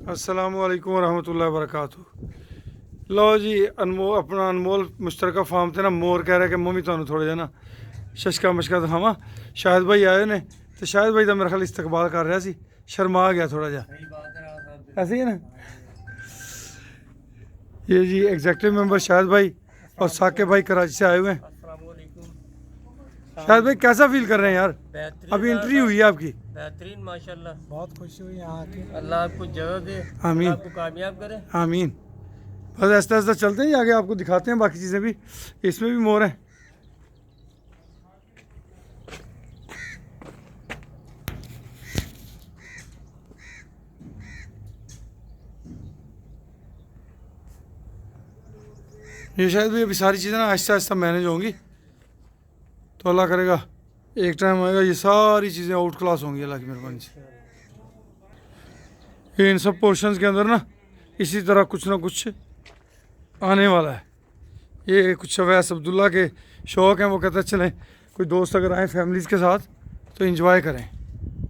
अस्सलामुअलैकुम वरहमतुल्लाहि वबरकातुहू। लो जी अपना अनमोल मुश्तरका फार्म थे ना मोर कह रहा कि मम्मी तुहानू थोड़ा जिहा ना शशका मशका दिखावां। शाहिद भाई आए ने तो शाहिद भाई का मेरे ख्याल इस्तकबाल कर रहा सी, शर्मा गया थोड़ा जा। ऐसे ही है ना। ये जी एग्जेक्टिव मेंबर शाहिद भाई और साकिब भाई कराची से आए हुए हैं। शाहिद भाई कैसा फील कर रहे हैं यार? अभी एंट्री हुई है आपकी। बेहतरीन माशाल्लाह, बहुत खुशी हुई यहाँ आके। अल्लाह आपको जगह दे, आमीन आपको कामयाब करे। आमीन। बस ऐसा ऐसा चलते हैं, आगे आपको दिखाते हैं बाकी चीज़ें भी। इसमें भी मोर हैं। ये शायद भी अभी सारी चीज़ें ना आहिस्ता आहिस्ता मैनेज होंगी, तो अल्लाह करेगा एक टाइम आएगा ये सारी चीज़ें आउट क्लास होंगी अल्लाह की मेहरबानी से। ये इन सब पोर्शंस के अंदर ना इसी तरह कुछ ना कुछ आने वाला है। ये कुछ अवैस अब्दुल्ला के शौक़ हैं, वो कहते हैं चलें कोई दोस्त अगर आए फैमिलीज़ के साथ तो इंजॉय करें।